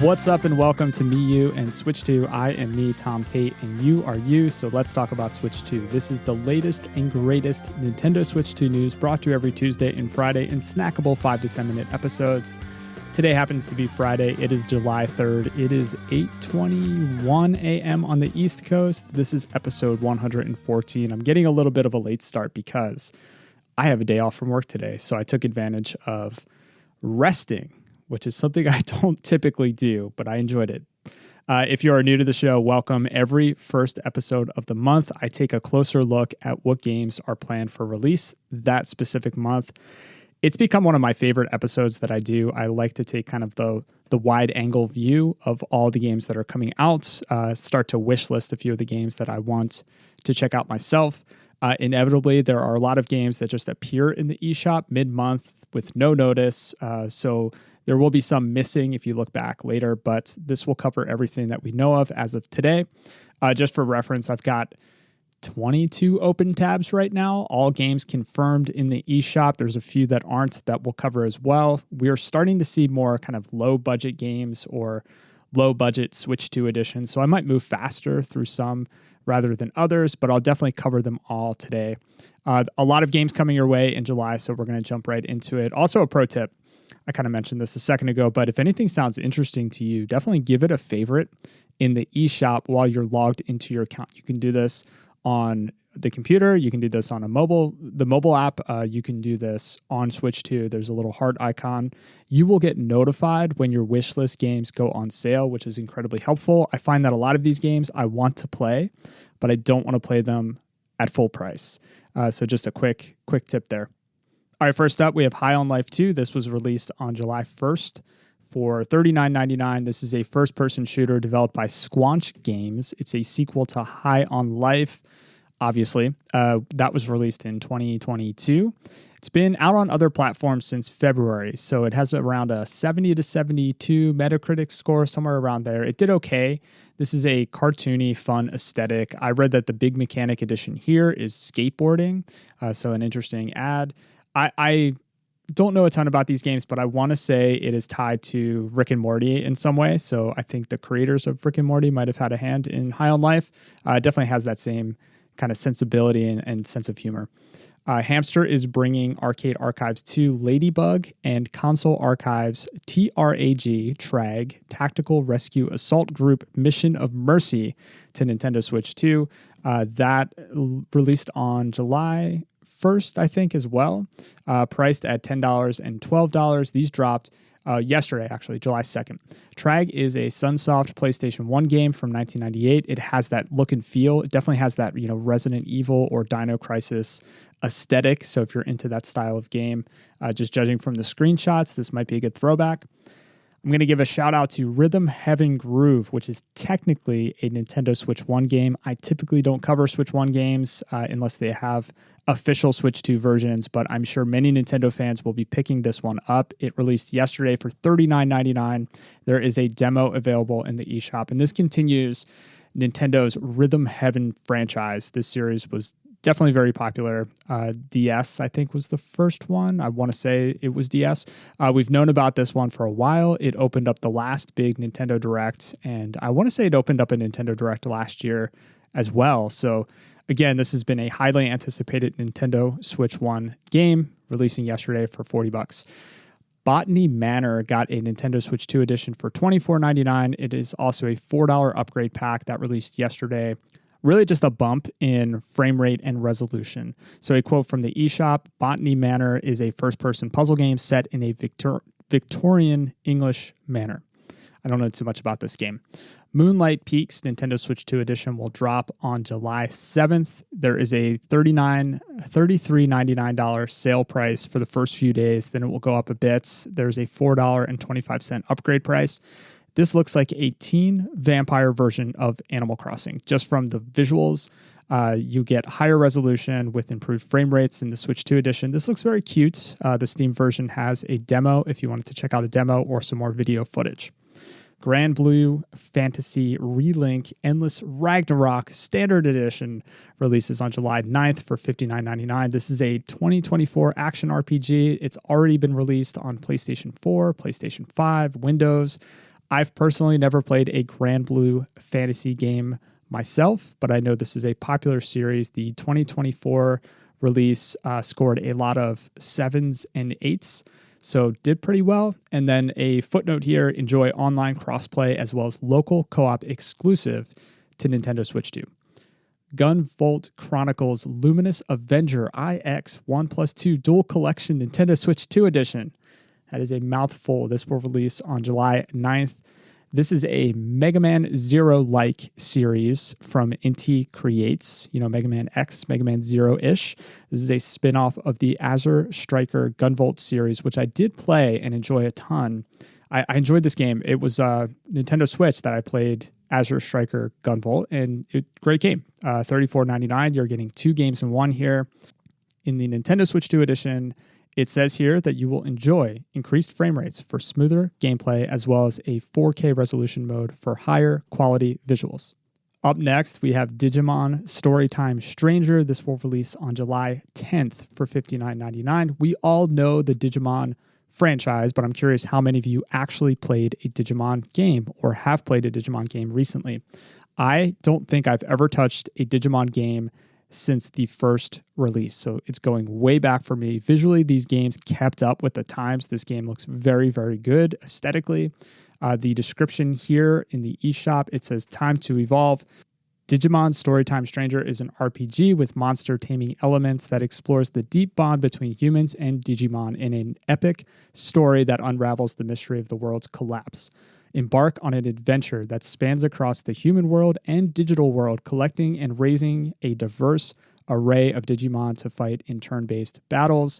What's up and welcome to Me, You, and Switch 2. I am me, Tom Tate, and you are you, so let's talk about Switch 2. This is the latest and greatest Nintendo Switch 2 news brought to you every Tuesday and Friday in snackable 5 to 10 minute episodes. Today happens to be Friday. It is July 3rd. It is 8:21 a.m. on the East Coast. This is episode 114. I'm getting a little bit of a late start because I have a day off from work today, so I took advantage of resting, which is something I don't typically do, but I enjoyed it. If you are new to the show, welcome. Every first episode of the month, I take a closer look at what games are planned for release that specific month. It's become one of my favorite episodes that I do. I like to take kind of the wide angle view of all the games that are coming out, start to wish list a few of the games that I want to check out myself. Inevitably, there are a lot of games that just appear in the eShop mid-month with no notice, so there will be some missing if you look back later, but this will cover everything that we know of as of today. Just for reference, I've got 22 open tabs right now, all games confirmed in the eShop. There's a few that aren't that we'll cover as well. We are starting to see more kind of low-budget games or low-budget Switch 2 editions, so I might move faster through some rather than others, but I'll definitely cover them all today. A lot of games coming your way in July, so we're going to jump right into it. Also, a pro tip. I kind of mentioned this a second ago, but if anything sounds interesting to you, definitely give it a favorite in the eShop while you're logged into your account. You can do this on the computer. You can do this on the mobile app. You can do this on Switch 2. There's a little heart icon. You will get notified when your wishlist games go on sale, which is incredibly helpful. I find that a lot of these games I want to play, but I don't want to play them at full price. So just a quick tip there. All right, first up, we have High on Life 2. This was released on July 1st for $39.99. This is a first-person shooter developed by Squanch Games. It's a sequel to High on Life, obviously. That was released in 2022. It's been out on other platforms since February, so it has around a 70 to 72 Metacritic score, somewhere around there. It did okay. This is a cartoony, fun aesthetic. I read that the big mechanic edition here is skateboarding, so an interesting ad. I don't know a ton about these games, but I want to say it is tied to Rick and Morty in some way. So I think the creators of Rick and Morty might have had a hand in High on Life. It definitely has that same kind of sensibility and sense of humor. Hamster is bringing Arcade Archives 2 Ladybug and Console Archives TRAG Tactical Rescue Assault Group Mission of Mercy to Nintendo Switch 2. That released on July 1st, I think, as well, priced at $10 and $12. These dropped yesterday, actually, July 2nd. Trag is a Sunsoft PlayStation 1 game from 1998. It has that look and feel. It definitely has that, Resident Evil or Dino Crisis aesthetic. So if you're into that style of game, just judging from the screenshots, this might be a good throwback. I'm going to give a shout out to Rhythm Heaven Groove, which is technically a Nintendo Switch 1 game. I typically don't cover Switch 1 games unless they have official Switch 2 versions, but I'm sure many Nintendo fans will be picking this one up. It released yesterday for $39.99. There is a demo available in the eShop, and this continues Nintendo's Rhythm Heaven franchise. This series was definitely very popular. DS, I think, was the first one. I want to say it was DS. We've known about this one for a while. It opened up the last big Nintendo Direct, and I want to say it opened up a Nintendo Direct last year as well. So again, this has been a highly anticipated Nintendo Switch 1 game, releasing yesterday for $40. Botany Manor got a Nintendo Switch 2 edition for $24.99. It is also a $4 upgrade pack that released yesterday. Really just a bump in frame rate and resolution. So a quote from the eShop, Botany Manor is a first-person puzzle game set in a Victorian English manor. I don't know too much about this game. Moonlight Peaks Nintendo Switch 2 edition will drop on July 7th. There is a $33.99 sale price for the first few days. Then it will go up a bit. There's a $4.25 upgrade price. This looks like a teen vampire version of Animal Crossing. Just from the visuals, you get higher resolution with improved frame rates in the Switch 2 edition. This looks very cute. The Steam version has a demo if you wanted to check out a demo or some more video footage. Grand Blue Fantasy Relink Endless Ragnarok Standard Edition releases on July 9th for $59.99. This is a 2024 action RPG. It's already been released on PlayStation 4, PlayStation 5, Windows. I've personally never played a Grand Blue Fantasy game myself, but I know this is a popular series. The 2024 release scored a lot of 7s and 8s, so did pretty well. And then a footnote here, enjoy online crossplay as well as local co-op exclusive to Nintendo Switch 2. Gunvolt Chronicles Luminous Avenger IX 1+2 Dual Collection Nintendo Switch 2 Edition. That is a mouthful. This will release on July 9th. This is a Mega Man Zero-like series from Inti Creates, Mega Man X, Mega Man Zero-ish. This is a spin-off of the Azure Striker Gunvolt series, which I did play and enjoy a ton. I enjoyed this game. It was Nintendo Switch that I played Azure Striker Gunvolt, and great game. $34.99. You're getting 2 games in one here. In the Nintendo Switch 2 edition, it says here that you will enjoy increased frame rates for smoother gameplay as well as a 4K resolution mode for higher quality visuals. Up next, we have Digimon Storytime Stranger. This will release on July 10th for $59.99. We all know the Digimon franchise, but I'm curious how many of you actually played a Digimon game or have played a Digimon game recently. I don't think I've ever touched a Digimon game since the first release, so it's going way back for me. Visually, these games kept up with the times. This game looks very, very good aesthetically. The description here in the eShop, it says, time to evolve. Digimon Storytime Stranger is an RPG with monster taming elements that explores the deep bond between humans and Digimon in an epic story that unravels the mystery of the world's collapse. Embark on an adventure that spans across the human world and digital world, collecting and raising a diverse array of Digimon to fight in turn-based battles.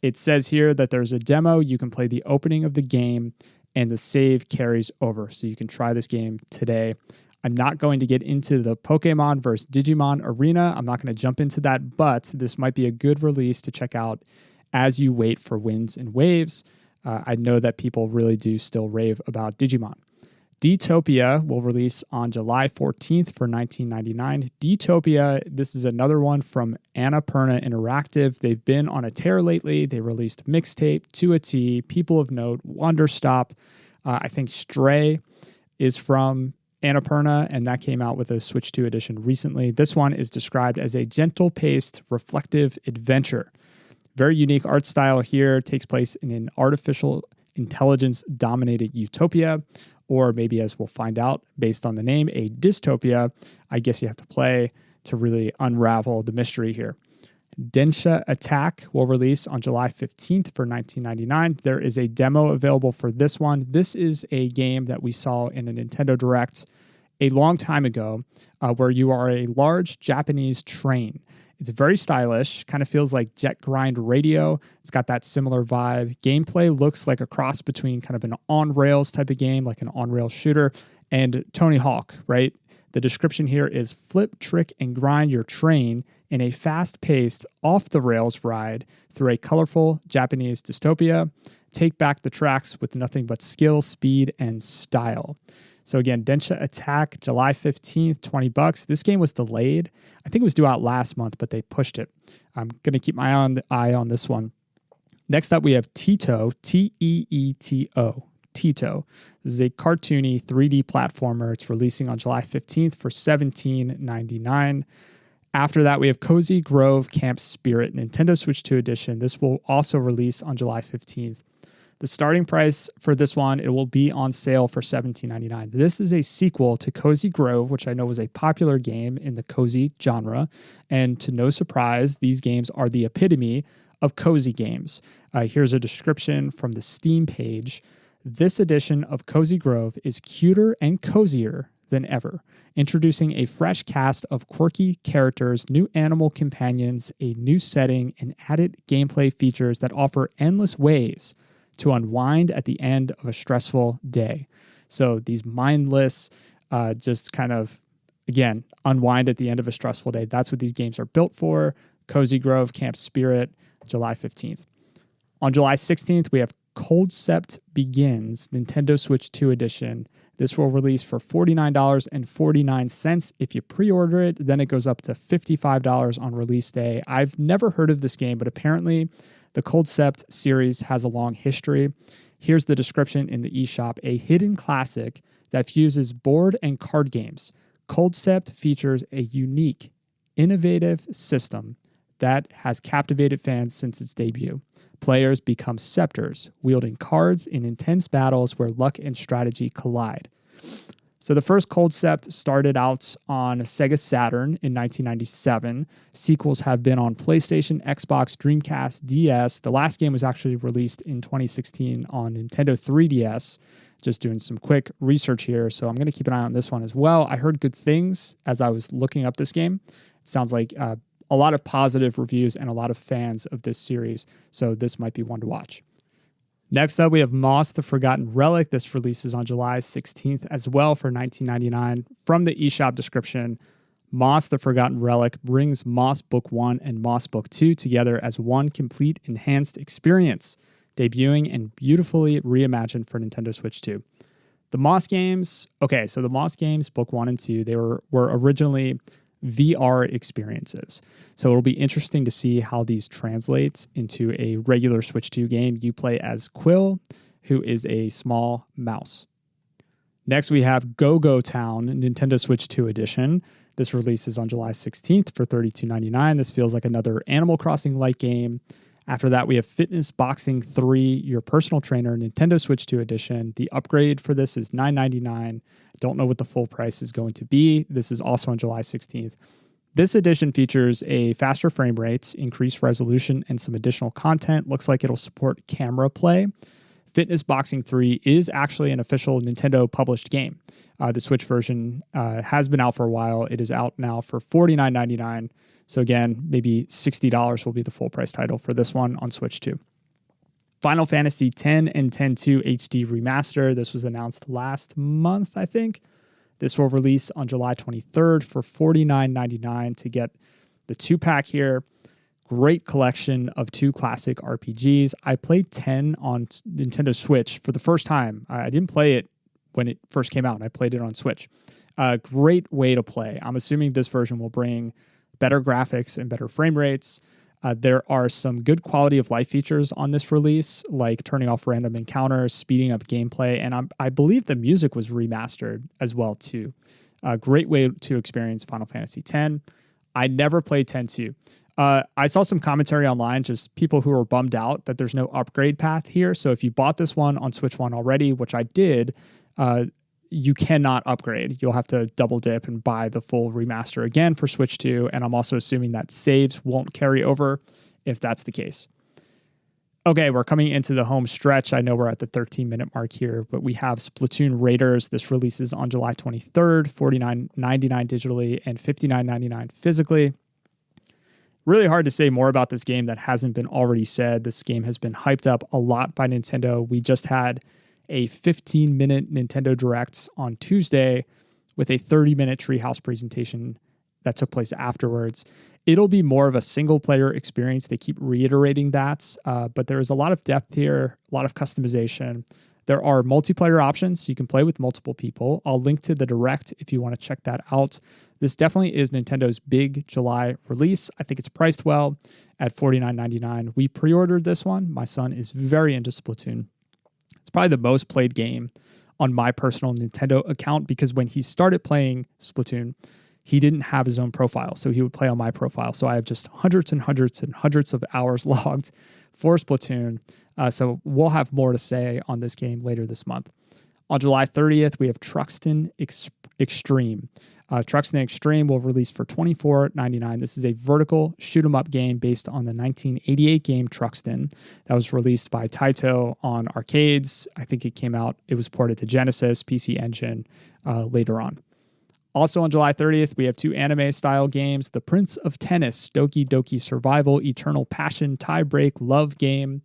It says here that there's a demo. You can play the opening of the game, and the save carries over, so you can try this game today. I'm not going to get into the Pokemon versus Digimon arena. I'm not going to jump into that, but this might be a good release to check out as you wait for Winds and Waves. I know that people really do still rave about Digimon. Detopia will release on July 14th for $19.99. Detopia, this is another one from Annapurna Interactive. They've been on a tear lately. They released Mixtape, To a T, People of Note, Wonderstop. I think Stray is from Annapurna, and that came out with a Switch 2 edition recently. This one is described as a gentle-paced, reflective adventure. Very unique art style here. Takes place in an artificial intelligence-dominated utopia, or maybe, as we'll find out based on the name, a dystopia. I guess you have to play to really unravel the mystery here. Denshattack will release on July 15th for $19.99. There is a demo available for this one. This is a game that we saw in a Nintendo Direct a long time ago, where you are a large Japanese train. It's very stylish, kind of feels like Jet Grind Radio. It's got that similar vibe. Gameplay looks like a cross between kind of an on-rails type of game, like an on-rails shooter, and Tony Hawk, right? The description here is flip, trick, and grind your train in a fast-paced, off-the-rails ride through a colorful Japanese dystopia. Take back the tracks with nothing but skill, speed, and style. So again, Denshattack, July 15th, $20. This game was delayed. I think it was due out last month, but they pushed it. I'm going to keep my eye on this one. Next up, we have Tito, T-E-E-T-O, Tito. This is a cartoony 3D platformer. It's releasing on July 15th for $17.99. After that, we have Cozy Grove Camp Spirit, Nintendo Switch 2 edition. This will also release on July 15th. The starting price for this one, it will be on sale for $17.99. This is a sequel to Cozy Grove, which I know was a popular game in the cozy genre. And to no surprise, these games are the epitome of cozy games. Here's a description from the Steam page. This edition of Cozy Grove is cuter and cozier than ever, introducing a fresh cast of quirky characters, new animal companions, a new setting, and added gameplay features that offer endless ways to unwind at the end of a stressful day. So these mindless, just kind of, again, unwind at the end of a stressful day. That's what these games are built for. Cozy Grove Camp Spirit, July 15th. On July 16th, we have Concept Begins, Nintendo Switch 2 edition. This will release for $49.49. If you pre-order it, then it goes up to $55 on release day. I've never heard of this game, but apparently the Concept series has a long history. Here's the description in the eShop: a hidden classic that fuses board and card games. Coldcept features a unique, innovative system that has captivated fans since its debut. Players become scepters, wielding cards in intense battles where luck and strategy collide. So the first Coldcept started out on Sega Saturn in 1997. Sequels have been on PlayStation, Xbox, Dreamcast, DS. The last game was actually released in 2016 on Nintendo 3DS. Just doing some quick research here, so I'm going to keep an eye on this one as well. I heard good things as I was looking up this game. It sounds like a lot of positive reviews and a lot of fans of this series, so this might be one to watch. Next up, we have Moss the Forgotten Relic. This releases on July 16th as well for $19.99. From the eShop description, Moss the Forgotten Relic brings Moss Book 1 and Moss Book 2 together as one complete enhanced experience, debuting and beautifully reimagined for Nintendo Switch 2. The Moss games, the Moss games, Book 1 and 2, they were originally VR experiences. So it'll be interesting to see how these translate into a regular Switch 2 game. You play as Quill, who is a small mouse. Next, we have Go-Go Town, Nintendo Switch 2 edition. This releases on July 16th for $32.99. This feels like another Animal Crossing-like game. After that, we have Fitness Boxing 3, Your Personal Trainer, Nintendo Switch 2 edition. The upgrade for this is $9.99. Don't know what the full price is going to be. This is also on July 16th. This edition features a faster frame rates, increased resolution, and some additional content. Looks like it'll support camera play. Fitness Boxing 3 is actually an official Nintendo published game. The Switch version has been out for a while. It is out now for $49.99. So again, maybe $60 will be the full price title for this one on Switch 2. Final Fantasy X and X-2 HD Remaster. This was announced last month, I think. This will release on July 23rd for $49.99 to get the 2-pack here. Great collection of 2 classic RPGs. I played 10 on Nintendo Switch for the first time. I didn't play it when it first came out. I played it on Switch. Great way to play. I'm assuming this version will bring better graphics and better frame rates. There are some good quality of life features on this release, like turning off random encounters, speeding up gameplay, and I believe the music was remastered as well too. A great way to experience Final Fantasy X. I never played X-2. I saw some commentary online, just people who were bummed out that there's no upgrade path here. So if you bought this one on Switch 1 already, which I did, you cannot upgrade. You'll have to double dip and buy the full remaster again for Switch 2. And I'm also assuming that saves won't carry over if that's the case. Okay, we're coming into the home stretch. I know we're at the 13-minute mark here, but we have Splatoon Raiders. This releases on July 23rd, $49.99 digitally and $59.99 physically. Really hard to say more about this game that hasn't been already said. This game has been hyped up a lot by Nintendo. We just had a 15-minute Nintendo Direct on Tuesday with a 30-minute Treehouse presentation that took place afterwards. It'll be more of a single-player experience. They keep reiterating that, but there is a lot of depth here, a lot of customization. There are multiplayer options. You can play with multiple people. I'll link to the Direct if you want to check that out. This definitely is Nintendo's big July release. I think it's priced well at $49.99. We pre-ordered this one. My son is very into Splatoon. It's probably the most played game on my personal Nintendo account because when he started playing Splatoon, he didn't have his own profile, so he would play on my profile. So I have just hundreds and hundreds and hundreds of hours logged for Splatoon. So we'll have more to say on this game later this month. On July 30th, we have Truxton Extreme. Truxton Extreme will release for $24.99. This is a vertical shoot-'em-up game based on the 1988 game Truxton that was released by Taito on arcades. I think it was ported to Genesis, PC Engine later on. Also on July 30th, we have 2 anime-style games, The Prince of Tennis, Doki Doki Survival, Eternal Passion, Tiebreak, Love Game,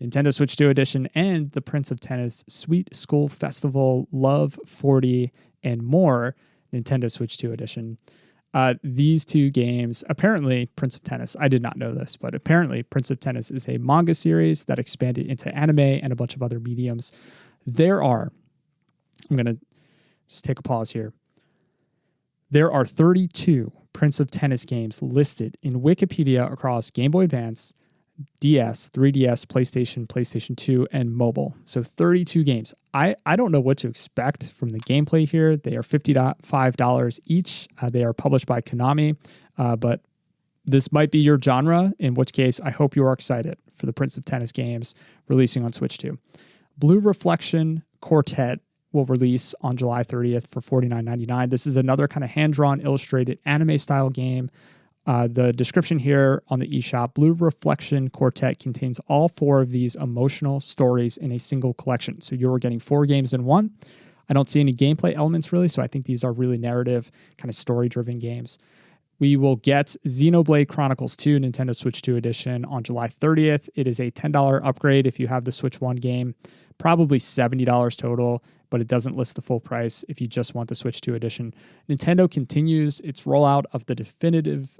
Nintendo Switch 2 Edition, and The Prince of Tennis, Sweet School Festival, Love 40, and more, Nintendo Switch 2 Edition. These 2 games, apparently Prince of Tennis, I did not know this, but apparently Prince of Tennis is a manga series that expanded into anime and a bunch of other mediums. I'm going to just take a pause here. There are 32 Prince of Tennis games listed in Wikipedia across Game Boy Advance, DS, 3DS, PlayStation, PlayStation 2, and mobile. So 32 games. I don't know what to expect from the gameplay here. They are $55 each. They are published by Konami, but this might be your genre, in which case I hope you are excited for the Prince of Tennis games releasing on Switch 2. Blue Reflection Quartet will release on July 30th for $49.99. This is another kind of hand-drawn, illustrated anime-style game. The description here on the eShop, Blue Reflection Quartet contains all 4 of these emotional stories in a single collection. So you're getting 4 games in one. I don't see any gameplay elements really, so I think these are really narrative, kind of story-driven games. We will get Xenoblade Chronicles 2 Nintendo Switch 2 edition on July 30th. It is a $10 upgrade if you have the Switch 1 game, probably $70 total, but it doesn't list the full price if you just want the Switch 2 edition. Nintendo continues its rollout of the definitive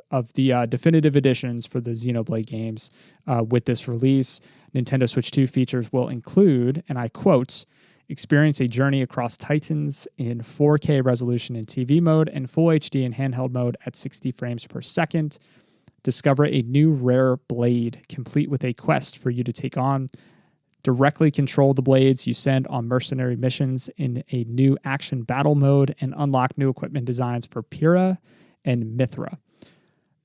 editions for the Xenoblade games with this release. Nintendo Switch 2 features will include, and I quote, experience a journey across Titans in 4K resolution in TV mode and Full HD in handheld mode at 60 frames per second. Discover a new rare blade, complete with a quest for you to take on. Directly control the blades you send on mercenary missions in a new action battle mode and unlock new equipment designs for Pyrrha and Mithra.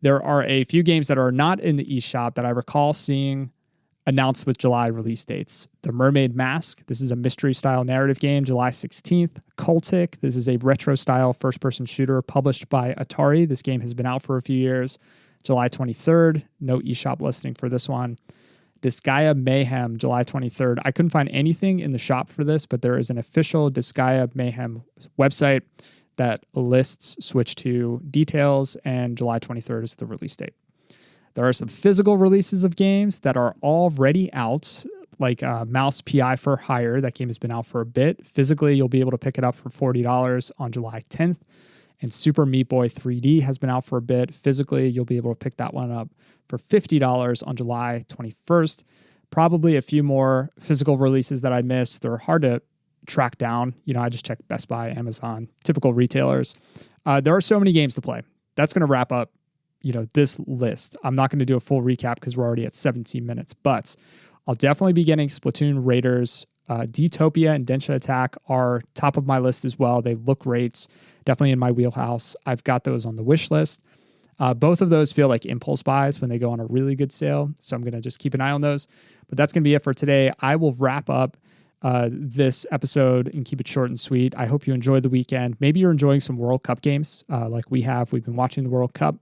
There are a few games that are not in the eShop that I recall seeing announced with July release dates. The Mermaid Mask, this is a mystery-style narrative game, July 16th. Cultic, this is a retro-style first-person shooter published by Atari. This game has been out for a few years. July 23rd, no eShop listing for this one. Disgaea Mayhem, July 23rd. I couldn't find anything in the shop for this, but there is an official Disgaea Mayhem website that lists Switch 2 details, and July 23rd is the release date. There are some physical releases of games that are already out, like Mouse PI for Hire. That game has been out for a bit. Physically, you'll be able to pick it up for $40 on July 10th. And Super Meat Boy 3D has been out for a bit. Physically, you'll be able to pick that one up for $50 on July 21st. Probably a few more physical releases that I missed. They're hard to track down. I just checked Best Buy, Amazon, typical retailers. There are so many games to play. That's going to wrap up this list. I'm not going to do a full recap because we're already at 17 minutes, but I'll definitely be getting Splatoon Raiders. Detopia and Denshattack are top of my list as well. They look great. Definitely in my wheelhouse. I've got those on the wish list. Both of those feel like impulse buys when they go on a really good sale. So I'm going to just keep an eye on those. But that's going to be it for today. I will wrap up this episode and keep it short and sweet. I hope you enjoyed the weekend. Maybe you're enjoying some World Cup games like we have. We've been watching the World Cup.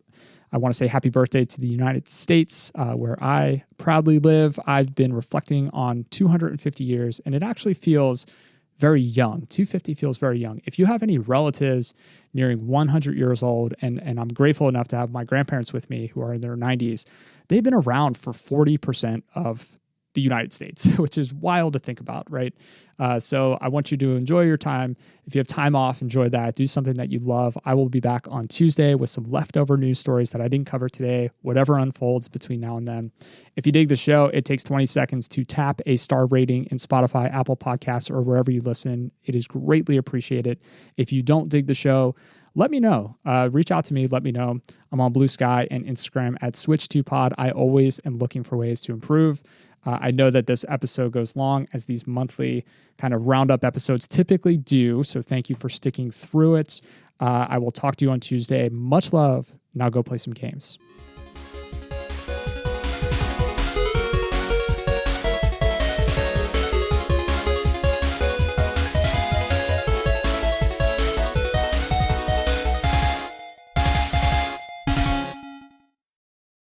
I want to say happy birthday to the United States, where I proudly live. I've been reflecting on 250 years, and it actually feels very young. 250 feels very young. If you have any relatives nearing 100 years old, and I'm grateful enough to have my grandparents with me who are in their 90s, they've been around for 40% of the United States, which is wild to think about, right? So I want you to enjoy your time. If you have time off, enjoy that. Do something that you love. I will be back on Tuesday with some leftover news stories that I didn't cover today, whatever unfolds between now and then. If you dig the show, it takes 20 seconds to tap a star rating in Spotify, Apple Podcasts, or wherever you listen. It is greatly appreciated. If you don't dig the show, let me know. Reach out to me. Let me know. I'm on Blue Sky and Instagram at Switch2Pod. I always am looking for ways to improve. I know that this episode goes long, as these monthly kind of roundup episodes typically do. So thank you for sticking through it. I will talk to you on Tuesday. Much love. Now go play some games.